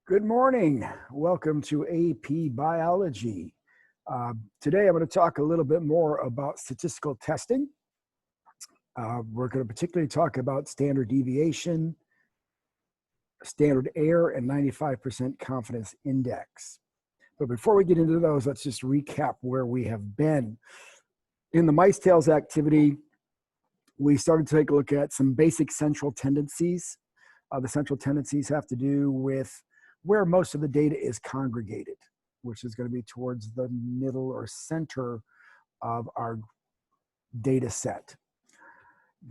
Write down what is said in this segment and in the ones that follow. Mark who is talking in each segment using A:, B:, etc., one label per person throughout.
A: Good morning. Welcome to AP Biology. Today I'm going to talk a little bit more about statistical testing. We're going to particularly talk about standard deviation, standard error, and 95% confidence index. But before we get into those, let's just recap where we have been. In the mice tails activity, we started to take a look at some basic central tendencies. The central tendencies have to do with where most of the data is congregated, which is going to be towards the middle or center of our data set.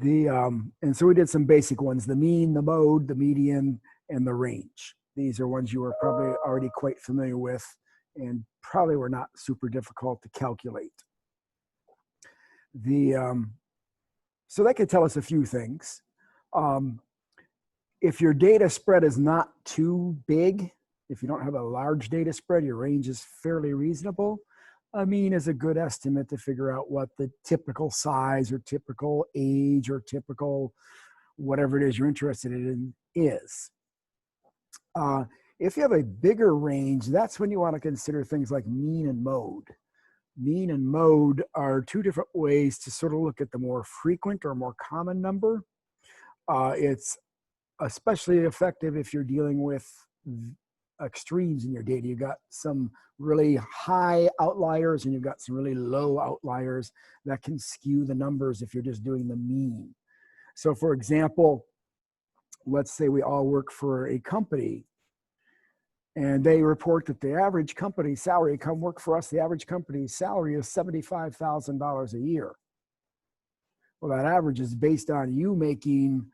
A: And so we did some basic ones: the mean, the mode, the median, and the range. These are ones you are probably already quite familiar with and probably were not super difficult to calculate. So that could tell us a few things. If your data spread is not too big, if you don't have a large data spread, your range is fairly reasonable. A mean is a good estimate to figure out what the typical size or typical age or typical whatever it is you're interested in is. If you have a bigger range, that's when you want to consider things like mean and mode. Mean and mode are two different ways to sort of look at the more frequent or more common number. It's especially effective if you're dealing with extremes in your data. You've got some really high outliers and you've got some really low outliers that can skew the numbers if you're just doing the mean. So for example, let's say we all work for a company and they report that the average company salary, come work for us, the average company salary is $75,000 a year. Well, that average is based on you making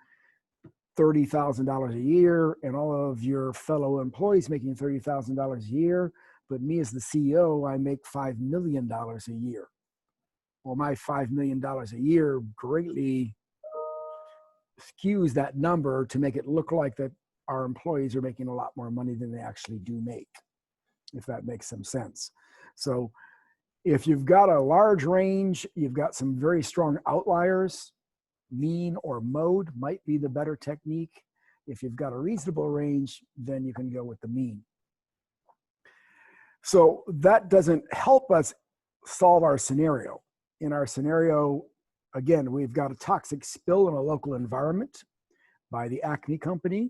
A: $30,000 a year and all of your fellow employees making $30,000 a year. But me as the CEO, I make $5 million a year. Well, my $5 million a year greatly skews that number to make it look like that our employees are making a lot more money than they actually do make, if that makes some sense. So if you've got a large range, you've got some very strong outliers, mean or mode might be the better technique. If you've got a reasonable range, then you can go with the mean. So that doesn't help us solve our scenario. In our scenario, again, we've got a toxic spill in a local environment by the Acme company.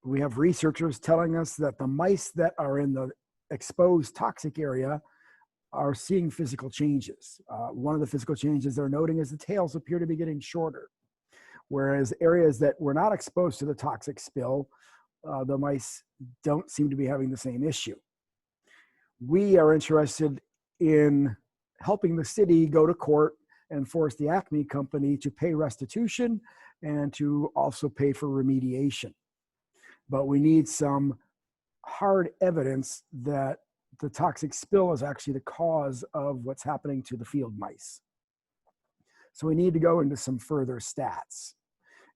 A: We have researchers telling us that the mice that are in the exposed toxic area are seeing physical changes. One of the physical changes they're noting is the tails appear to be getting shorter, whereas areas that were not exposed to the toxic spill, the mice don't seem to be having the same issue. We are interested in helping the city go to court and force the Acme company to pay restitution and to also pay for remediation. But we need some hard evidence that the toxic spill is actually the cause of what's happening to the field mice. So we need to go into some further stats.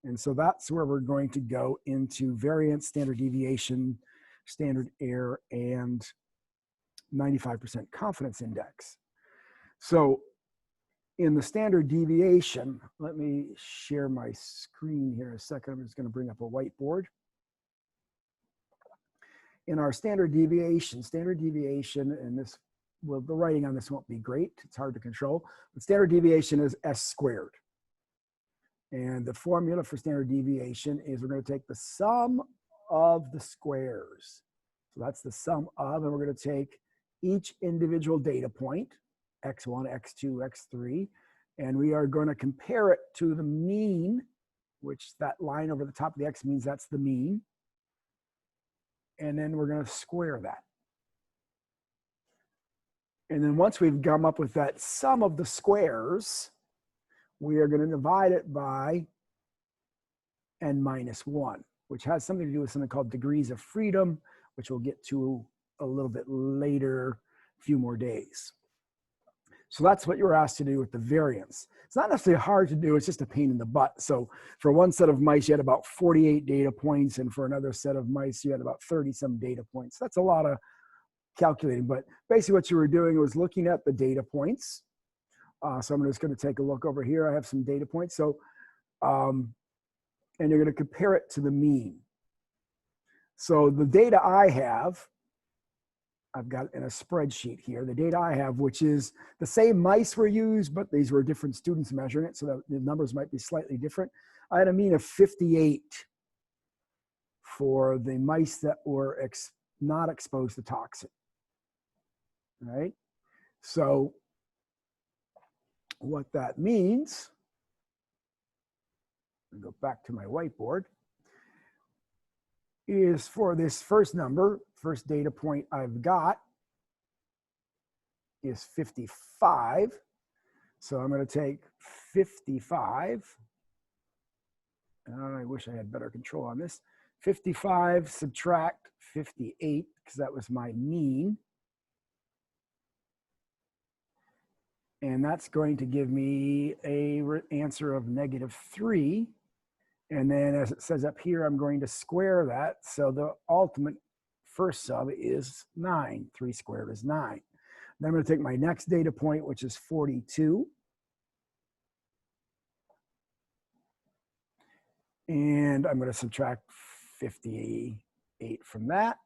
A: And so that's where we're going to go into variance, standard deviation, standard error, and 95% confidence index. So in the standard deviation, let me share my screen here a second. I'm just going to bring up a whiteboard. In our standard deviation, and this, well, the writing on this won't be great. It's hard to control. But standard deviation is S squared. And the formula for standard deviation is we're going to take the sum of the squares. So that's the sum of, and we're going to take each individual data point, x1, x2, x3, and we are going to compare it to the mean, which that line over the top of the x means that's the mean. And then we're going to square that. And then once we've come up with that sum of the squares, we are going to divide it by n minus 1, which has something to do with something called degrees of freedom, which we'll get to a little bit later, a few more days. So that's what you're asked to do with the variance. It's not necessarily hard to do, it's just a pain in the butt. So for one set of mice, you had about 48 data points, and for another set of mice, you had about 30-some data points. That's a lot of calculating, but basically what you were doing was looking at the data points. So I'm just going to take a look over here. I have some data points. So, and you're going to compare it to the mean. So the data I have, I've got in a spreadsheet here, the data I have, which is the same mice were used, but these were different students measuring it, so the numbers might be slightly different. I had a mean of 58 for the mice that were not exposed to toxin, right? So what that means, I'll go back to my whiteboard, is for this first number, first data point I've got is 55. So I'm going to take 55. And I wish I had better control on this. 55 subtract 58, because that was my mean. And that's going to give me an answer of -3. And then as it says up here, I'm going to square that. So the ultimate first sub is 9. 3 squared is 9. Then I'm going to take my next data point, which is 42. And I'm going to subtract 58 from that.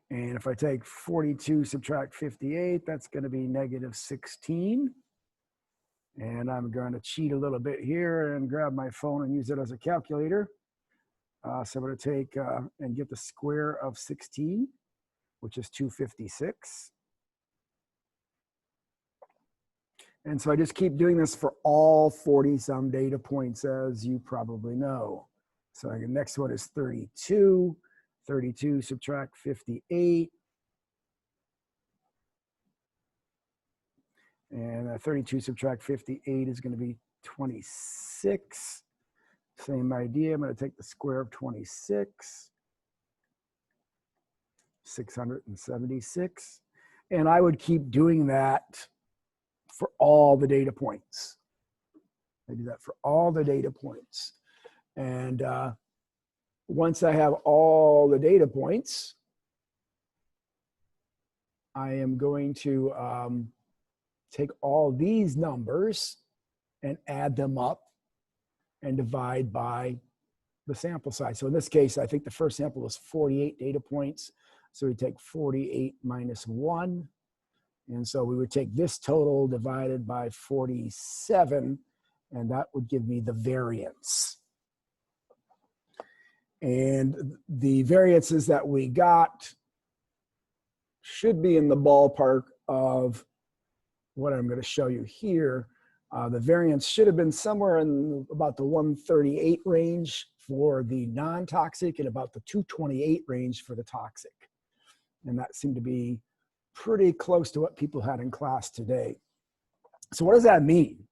A: And if I take 42, subtract 58, that's going to be -16. And I'm going to cheat a little bit here and grab my phone and use it as a calculator. So I'm going to take and get the square of 16, which is 256. And so I just keep doing this for all 40-some data points, as you probably know. So the next one is 32. 32 subtract 58. And 32 subtract 58 is going to be 26. Same idea. I'm going to take the square of 26. 676. And I would keep doing that for all the data points. I do that for all the data points. And once I have all the data points, I am going to take all these numbers and add them up and divide by the sample size. So in this case, I think the first sample was 48 data points. So we take 48 minus 1. And so we would take this total divided by 47, and that would give me the variance. And the variances that we got should be in the ballpark of what I'm going to show you here. The variance should have been somewhere in about the 138 range for the non-toxic and about the 228 range for the toxic. And that seemed to be pretty close to what people had in class today. So what does that mean?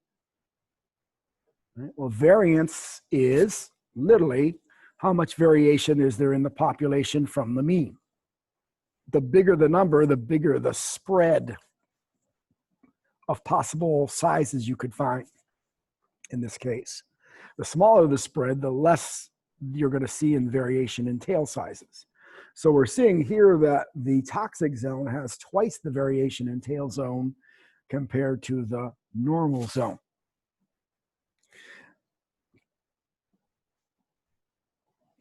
A: Right? Well, variance is literally how much variation is there in the population from the mean. The bigger the number, the bigger the spread of possible sizes you could find in this case. The smaller the spread, the less you're going to see in variation in tail sizes. So we're seeing here that the toxic zone has twice the variation in tail zone compared to the normal zone.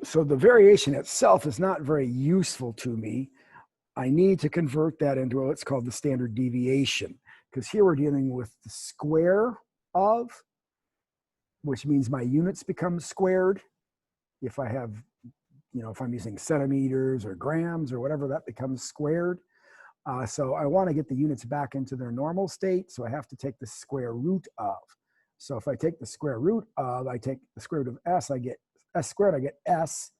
A: So the variation itself is not very useful to me. I need to convert that into what's called the standard deviation, because here we're dealing with the square of, which means my units become squared. If I have, if I'm using centimeters or grams or whatever, that becomes squared. So I want to get the units back into their normal state, so I have to take the square root of. So if I take the square root of, I take the square root of s, I get s squared, I get s.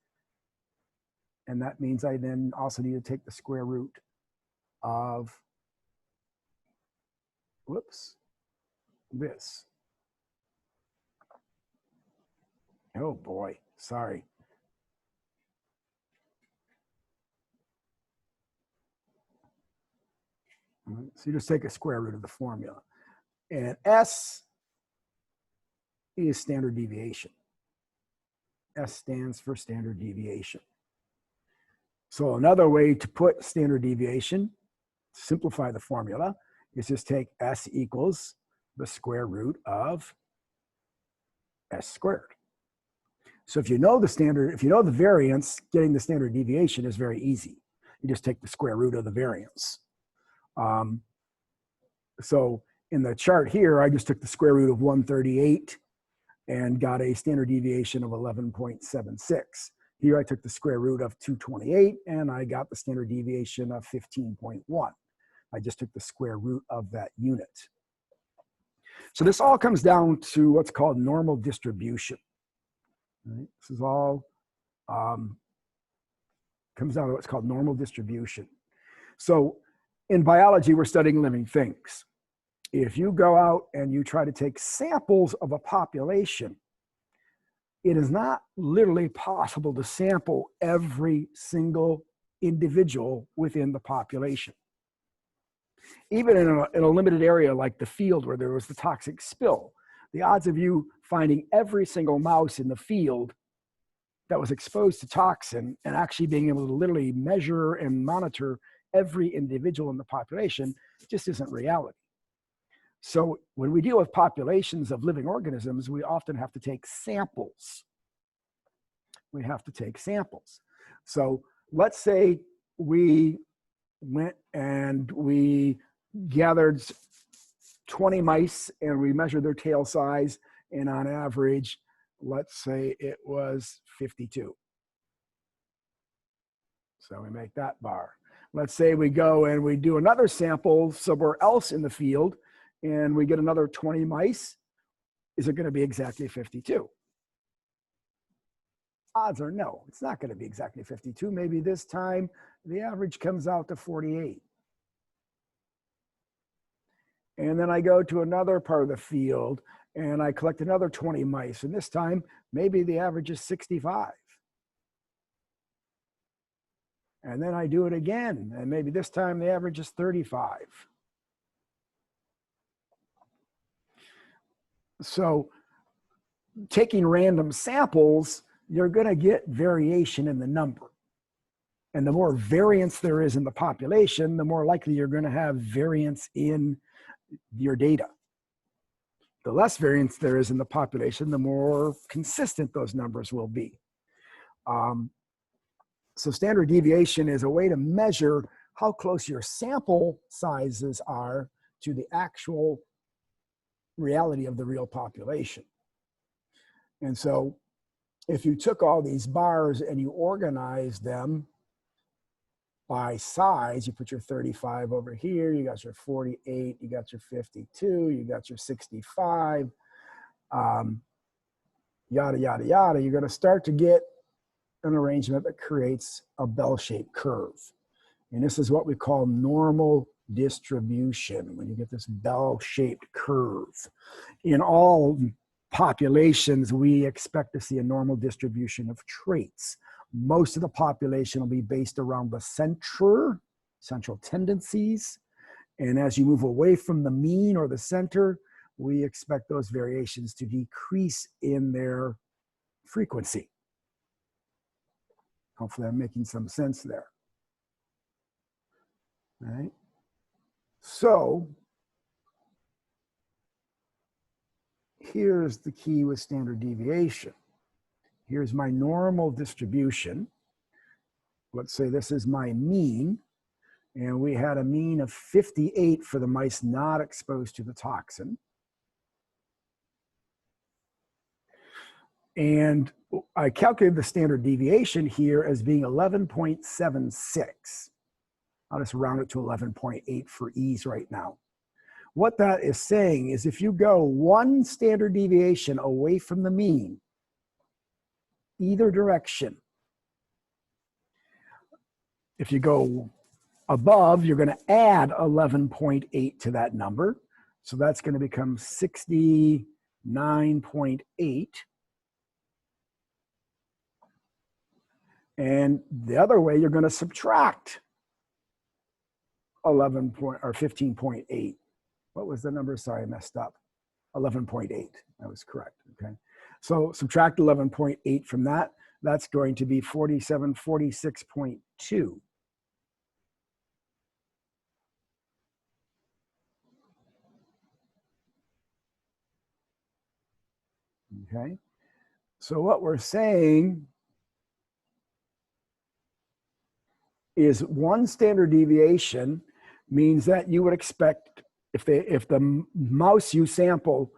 A: And that means I then also need to take the square root of, this. Oh boy, sorry. So you just take a square root of the formula. And S is standard deviation. S stands for standard deviation. So another way to put standard deviation, simplify the formula, is just take S equals the square root of S squared. So if you know the standard, if you know the variance, getting the standard deviation is very easy. You just take the square root of the variance. So in the chart here, I just took the square root of 138 and got a standard deviation of 11.76. Here I took the square root of 228 and I got the standard deviation of 15.1. I just took the square root of that unit. So this all comes down to what's called normal distribution. Right? This is all comes down to what's called normal distribution. So in biology, we're studying living things. If you go out and you try to take samples of a population, it is not literally possible to sample every single individual within the population. Even in a limited area like the field where there was the toxic spill, the odds of you finding every single mouse in the field that was exposed to toxin and actually being able to literally measure and monitor every individual in the population just isn't reality. So when we deal with populations of living organisms, we often have to take samples. We have to take samples. So let's say we went and we gathered 20 mice and we measured their tail size, and on average, let's say it was 52. So we make that bar. Let's say we go and we do another sample somewhere else in the field and we get another 20 mice. Is it going to be exactly 52? Odds are no, it's not going to be exactly 52. Maybe this time the average comes out to 48. And then I go to another part of the field and I collect another 20 mice. And this time, maybe the average is 65. And then I do it again. And maybe this time the average is 35. So taking random samples, you're going to get variation in the number. And the more variance there is in the population, the more likely you're going to have variance in your data. The less variance there is in the population, the more consistent those numbers will be. So standard deviation is a way to measure how close your sample sizes are to the actual reality of the real population. And so if you took all these bars and you organized them by size, you put your 35 over here, you got your 48, you got your 52, you got your 65, yada, yada, yada, you're going to start to get an arrangement that creates a bell-shaped curve. And this is what we call normal distribution, when you get this bell-shaped curve. In all populations, we expect to see a normal distribution of traits. Most of the population will be based around the central tendencies. And as you move away from the mean or the center, we expect those variations to decrease in their frequency. Hopefully I'm making some sense there. All right. So here's the key with standard deviation. Here's my normal distribution. Let's say this is my mean. And we had a mean of 58 for the mice not exposed to the toxin. And I calculated the standard deviation here as being 11.76. I'll just round it to 11.8 for ease right now. What that is saying is if you go one standard deviation away from the mean, either direction, if you go above, you're going to add 11.8 to that number. So that's going to become 69.8. And the other way, you're going to subtract 15.8. What was the number? Sorry, I messed up. 11.8. That was correct. Okay. So subtract 11.8 from that. That's going to be 46.2. Okay. So what we're saying is 1 standard deviation means that you would expect if the mouse you sample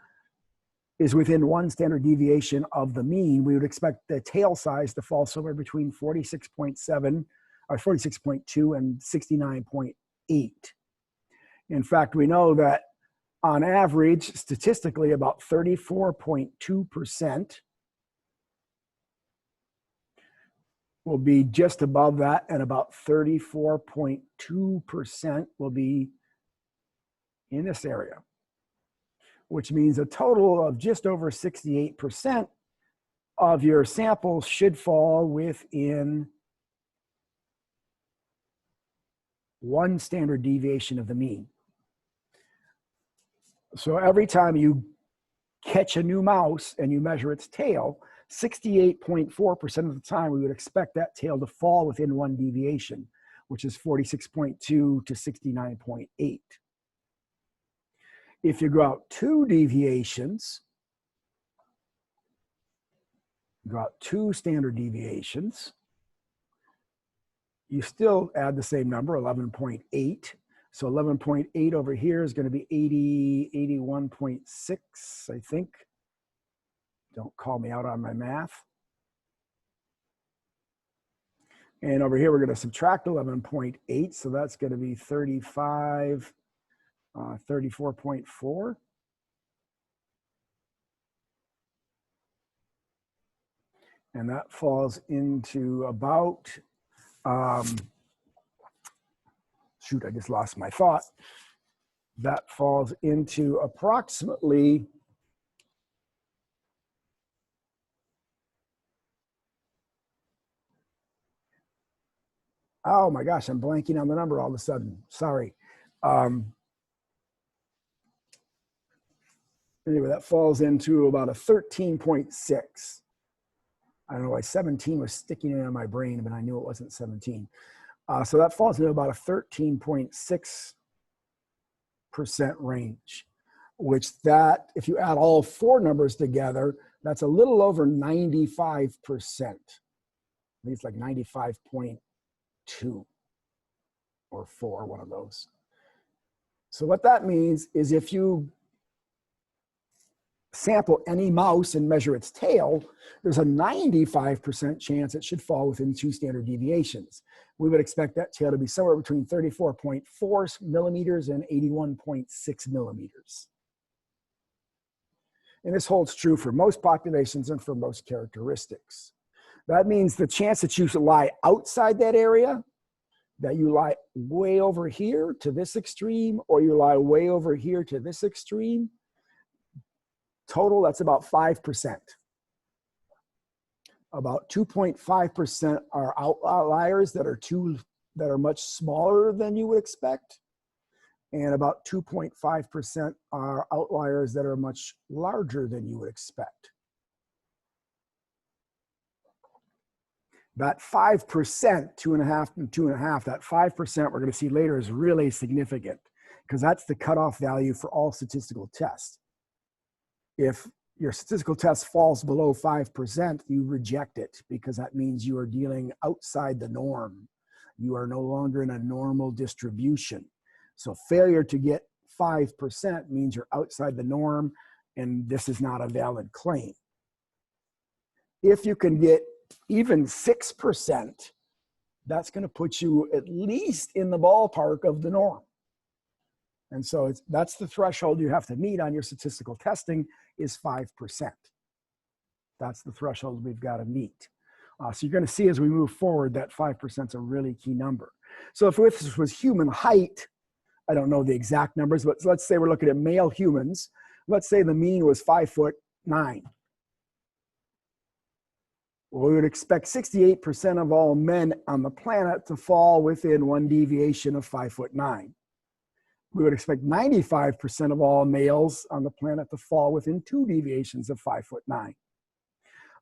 A: is within 1 standard deviation of the mean, we would expect the tail size to fall somewhere between 46.7 or 46.2 and 69.8. In fact, we know that on average, statistically, about 34.2% will be just above that, and about 34.2% will be in this area, which means a total of just over 68% of your samples should fall within 1 standard deviation of the mean. So every time you catch a new mouse and you measure its tail, 68.4% of the time we would expect that tail to fall within 1 deviation, which is 46.2 to 69.8. If you go out 2 deviations, go out 2 standard deviations, you still add the same number, 11.8. So 11.8 over here is going to be 81.6, I think. Don't call me out on my math. And over here, we're going to subtract 11.8. So that's going to be 34.4. And that falls into about, shoot, I just lost my thought. That falls into approximately oh my gosh, I'm blanking on the number all of a sudden. Sorry. Anyway, that falls into about a 13.6. I don't know why 17 was sticking in my brain, but I knew it wasn't 17. So that falls into about a 13.6% range, which that, if you add all 4 numbers together, that's a little over 95%. I think it's like 95.2 or 4, one of those. So what that means is if you sample any mouse and measure its tail, there's a 95% chance it should fall within 2 standard deviations. We would expect that tail to be somewhere between 34.4 millimeters and 81.6 millimeters. And this holds true for most populations and for most characteristics. That means the chance that you lie outside that area, that you lie way over here to this extreme, or you lie way over here to this extreme, total, that's about 5%. About 2.5% are outliers that are much smaller than you would expect. And about 2.5% are outliers that are much larger than you would expect. That 5%, 2.5 and 2.5, that 5% we're going to see later is really significant because that's the cutoff value for all statistical tests. If your statistical test falls below 5%, you reject it because that means you are dealing outside the norm. You are no longer in a normal distribution. So failure to get 5% means you're outside the norm, and this is not a valid claim. If you can get even 6%, that's going to put you at least in the ballpark of the norm. And so that's the threshold you have to meet on your statistical testing is 5%. That's the threshold we've got to meet. So you're going to see as we move forward that 5% is a really key number. So if this was human height, I don't know the exact numbers, but let's say we're looking at male humans. Let's say the mean was 5'9". Well, we would expect 68% of all men on the planet to fall within 1 deviation of 5'9". We would expect 95% of all males on the planet to fall within 2 deviations of 5'9".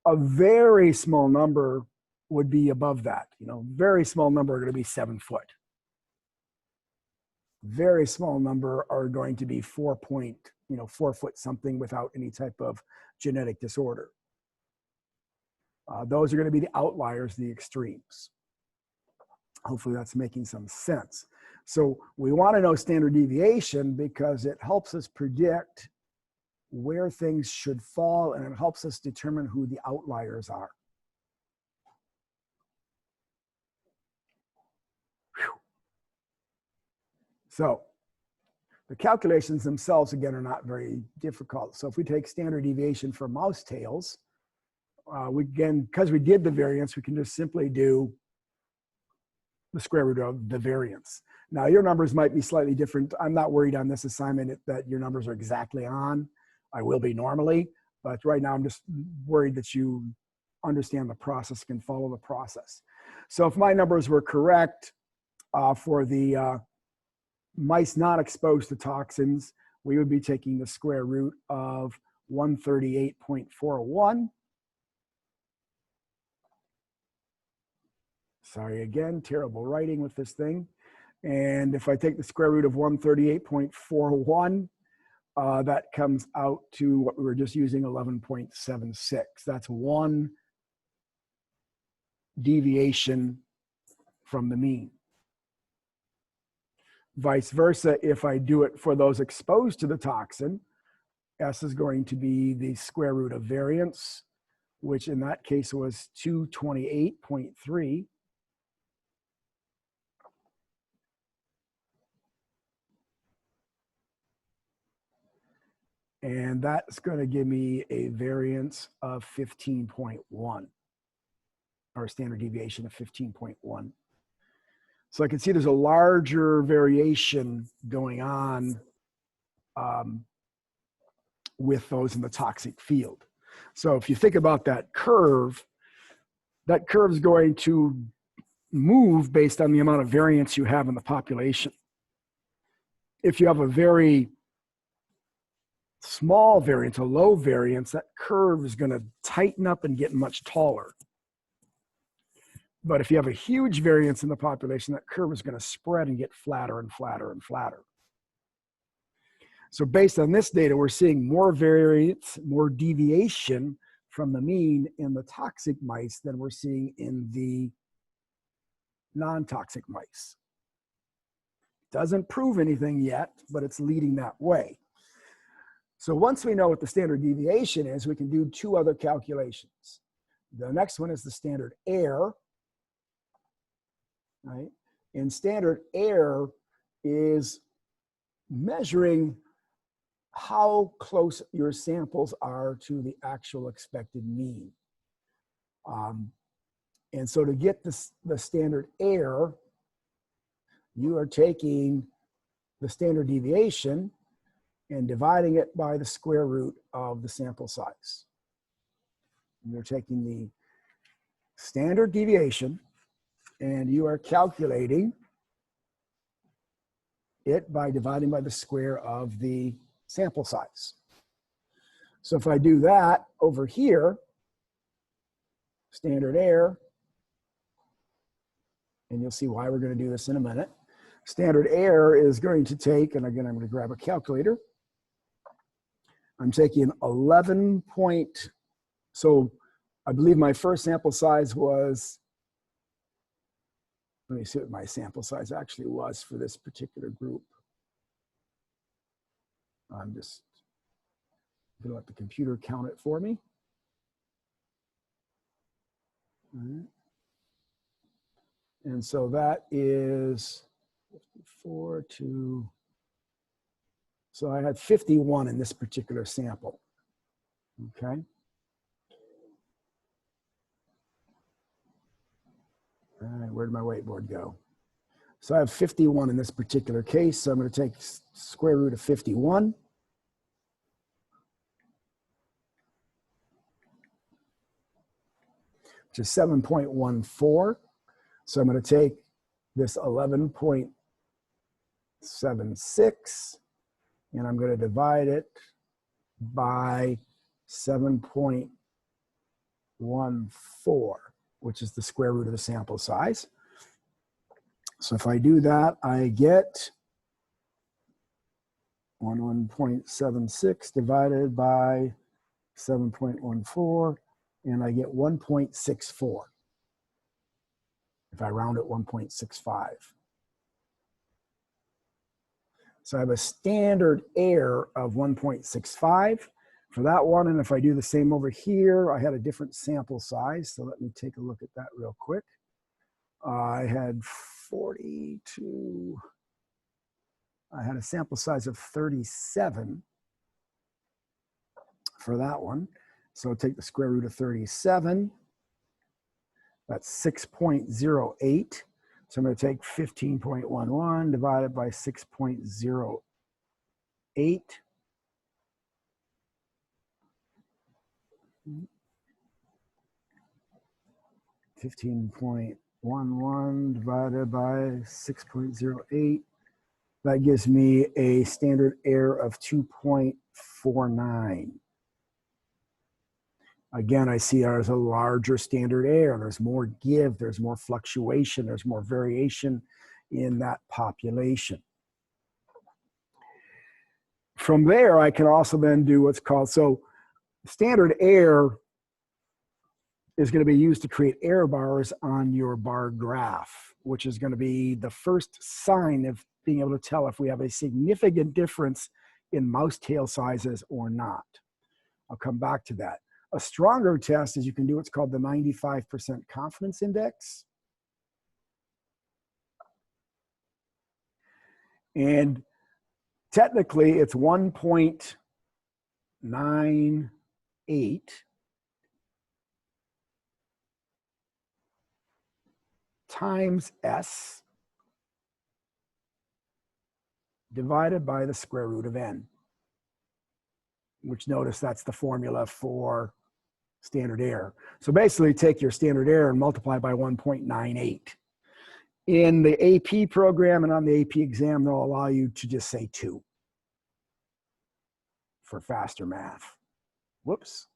A: A very small number would be above that. Very small number are going to be 7 foot. Very small number are going to be 4 foot something without any type of genetic disorder. Those are going to be the outliers, the extremes. Hopefully that's making some sense. So we want to know standard deviation because it helps us predict where things should fall, and it helps us determine who the outliers are. Whew. So the calculations themselves, again, are not very difficult. So if we take standard deviation for mouse tails, because we did the variance, we can just simply do the square root of the variance. Now, your numbers might be slightly different. I'm not worried on this assignment that your numbers are exactly on. I will be normally, but right now I'm just worried that you understand the process, can follow the process. So if my numbers were correct for the mice not exposed to toxins, we would be taking the square root of 138.41. Sorry again, terrible writing with this thing. And if I take the square root of 138.41, that comes out to what we were just using, 11.76. That's one deviation from the mean. Vice versa, if I do it for those exposed to the toxin, S is going to be the square root of variance, which in that case was 228.3. And that's going to give me a variance of 15.1, or a standard deviation of 15.1. So I can see there's a larger variation going on with those in the toxic field. So if you think about that curve is going to move based on the amount of variance you have in the population. If you have a very small variance, a low variance, that curve is going to tighten up and get much taller. But if you have a huge variance in the population, that curve is going to spread and get flatter and flatter and flatter. So based on this data, we're seeing more variance, more deviation from the mean in the toxic mice than we're seeing in the non-toxic mice. Doesn't prove anything yet, but it's leading that way. So once we know what the standard deviation is, we can do two other calculations. The next one is the standard error, right? And standard error is measuring how close your samples are to the actual expected mean. And so to get the standard error, you are taking the standard deviation and dividing it by the square root of the sample size. And you're taking the standard deviation and you are calculating it by dividing by the square of the sample size. So if I do that over here, standard error, and you'll see why we're going to do this in a minute. Standard error is going to take, and again, I'm going to grab a calculator. I'm taking 11 point, so I believe my first sample size was, let me see what my sample size actually was for this particular group. I'm just going to let the computer count it for me. All right. And so that is 54 to, so I had 51 in this particular sample, okay? All right, where did my whiteboard go? So I have 51 in this particular case, so I'm going to take square root of 51. Which is 7.14. So I'm going to take this 11.76 and I'm going to divide it by 7.14, which is the square root of the sample size. So if I do that, I get 11.76 divided by 7.14 and I get 1.64. If I round it 1.65. So I have a standard error of 1.65 for that one. And if I do the same over here, I had a different sample size. So let me take a look at that real quick. I had 42. I had a sample size of 37 for that one. So take the square root of 37. That's 6.08. So I'm going to take 15.11 divided by 6.08. 15.11 divided by 6.08. That gives me a standard error of 2.49. Again, I see there's a larger standard error. There's more give, there's more fluctuation, there's more variation in that population. From there, I can also then do what's called, so standard error is going to be used to create error bars on your bar graph, which is going to be the first sign of being able to tell if we have a significant difference in mouse tail sizes or not. I'll come back to that. A stronger test is you can do what's called the 95% confidence index. And technically it's 1.98 times S divided by the square root of n, which notice that's the formula for standard error. So basically take your standard error and multiply by 1.98. In the AP program and on the AP exam, they'll allow you to just say 2 for faster math. Whoops.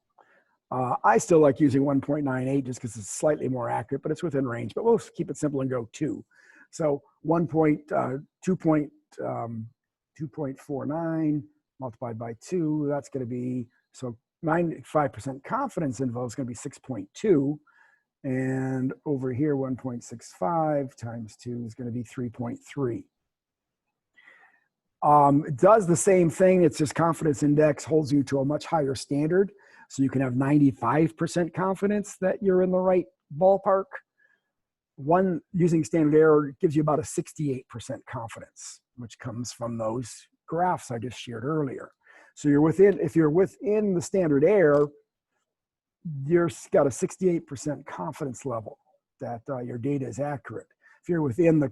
A: I still like using 1.98 just because it's slightly more accurate, but it's within range. But we'll keep it simple and go 2. So 2.49 multiplied by 2, that's going to be, so 95% confidence interval is going to be 6.2. And over here, 1.65 times 2 is going to be 3.3. It does the same thing. It's just confidence index holds you to a much higher standard. So you can have 95% confidence that you're in the right ballpark. One, using standard error gives you about a 68% confidence, which comes from those graphs I just shared earlier. So you're within, if you're within the standard error, you've got a 68% confidence level that your data is accurate. If you're within the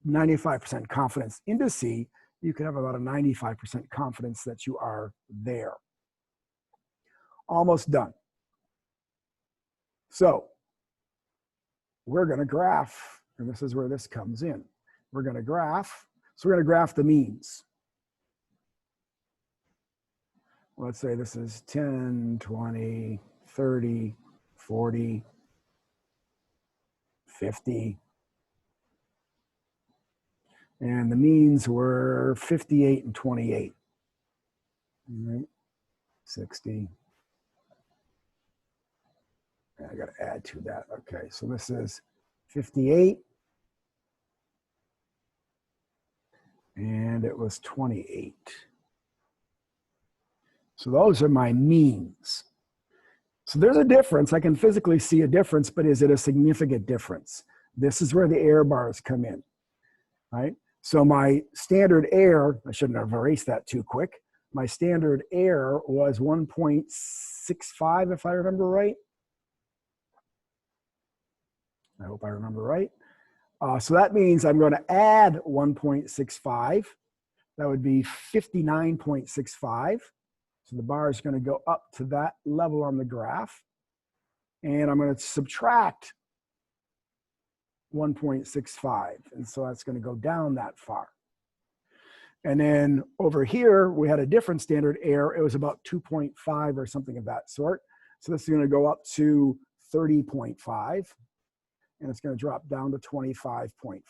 A: 95% confidence indice, you can have about a 95% confidence that you are there. Almost done. So we're going to graph, and this is where this comes in. We're going to graph. So we're going to graph the means. Let's say this is 10, 20, 30, 40, 50. And the means were 58 and 28. All right, 60. I got to add to that. Okay, so this is 58. And it was 28. So those are my means. So there's a difference. I can physically see a difference, but is it a significant difference? This is where the error bars come in, right? So my standard error, I shouldn't have erased that too quick. My standard error was 1.65, if I remember right. I hope I remember right. So that means I'm going to add 1.65. That would be 59.65. So the bar is going to go up to that level on the graph. And I'm going to subtract 1.65. And so that's going to go down that far. And then over here, we had a different standard error. It was about 2.5 or something of that sort. So this is going to go up to 30.5. And it's going to drop down to 25.5.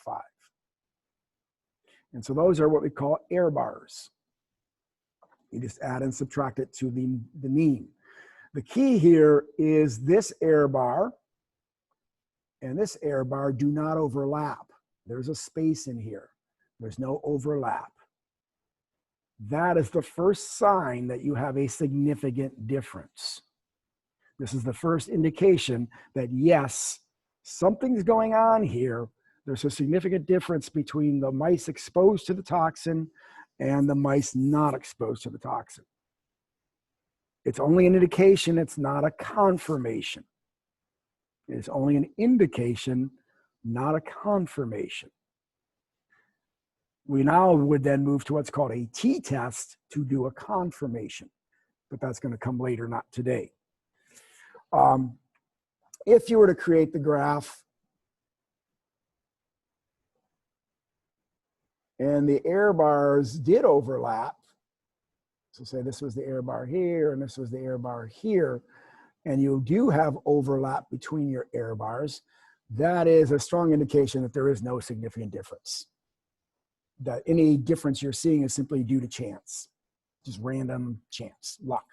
A: And so those are what we call error bars. You just add and subtract it to the mean. The key here is this error bar and this error bar do not overlap. There's a space in here. There's no overlap. That is the first sign that you have a significant difference. This is the first indication that, yes, something's going on here. There's a significant difference between the mice exposed to the toxin and the mice not exposed to the toxin. It's only an indication, it's not a confirmation. It's only an indication, not a confirmation. We now would then move to what's called a t-test to do a confirmation, but that's going to come later, not today. If you were to create the graph and the error bars did overlap, so say this was the error bar here and this was the error bar here, and you do have overlap between your error bars, that is a strong indication that there is no significant difference. That any difference you're seeing is simply due to chance, just random chance, luck.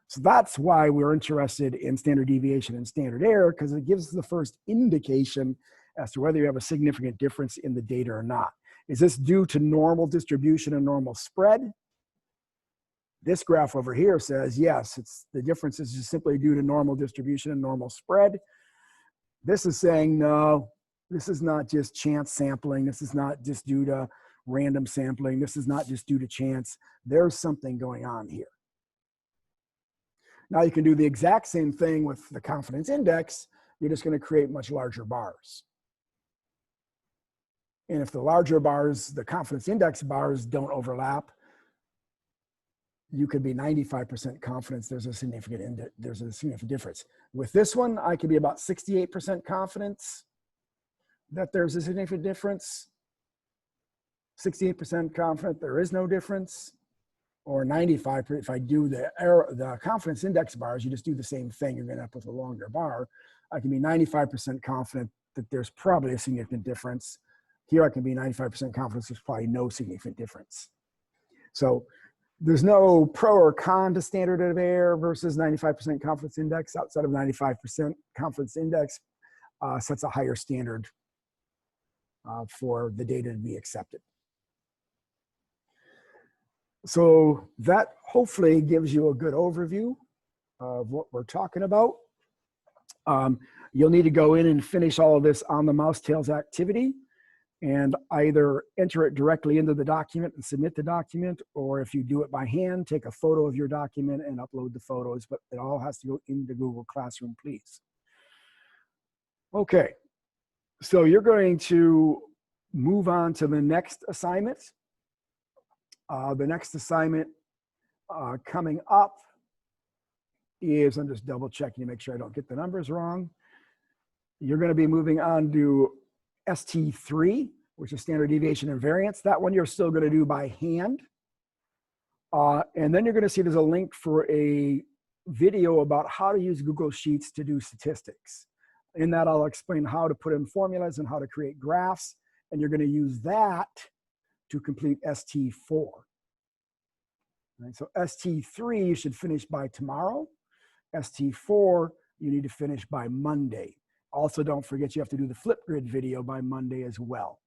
A: So that's why we're interested in standard deviation and standard error, because it gives us the first indication as to whether you have a significant difference in the data or not. Is this due to normal distribution and normal spread? This graph over here says, yes, the difference is just simply due to normal distribution and normal spread. This is saying, no, this is not just chance sampling. This is not just due to random sampling. This is not just due to chance. There's something going on here. Now you can do the exact same thing with the confidence index. You're just going to create much larger bars. And if the larger bars, the confidence index bars don't overlap, you could be 95% confidence there's a significant difference. With this one, I could be about 68% confidence that there's a significant difference. 68% confident there is no difference. Or 95%, if I do the confidence index bars, you just do the same thing, you're going to end up with a longer bar. I can be 95% confident that there's probably a significant difference. Here I can be 95% confident there's probably no significant difference. So there's no pro or con to standard of error versus 95% confidence index. Outside of 95% confidence index sets a higher standard for the data to be accepted. So that hopefully gives you a good overview of what we're talking about. You'll need to go in and finish all of this on the mousetails activity and either enter it directly into the document and submit the document, or if you do it by hand, take a photo of your document and upload the photos, but it all has to go into Google Classroom, please. Okay, so you're going to move on to the next assignment. The next assignment coming up is, I'm just double checking to make sure I don't get the numbers wrong. You're going to be moving on to ST3, which is standard deviation and variance. That one you're still going to do by hand. And then you're going to see there's a link for a video about how to use Google Sheets to do statistics. In that, I'll explain how to put in formulas and how to create graphs. And you're going to use that to complete ST4. Right, so ST3 you should finish by tomorrow. ST4 you need to finish by Monday. Also, don't forget you have to do the Flipgrid video by Monday as well.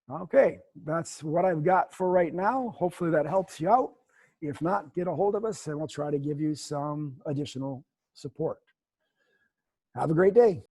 A: Okay, that's what I've got for right now. Hopefully that helps you out. If not, get a hold of us and we'll try to give you some additional support. Have a great day.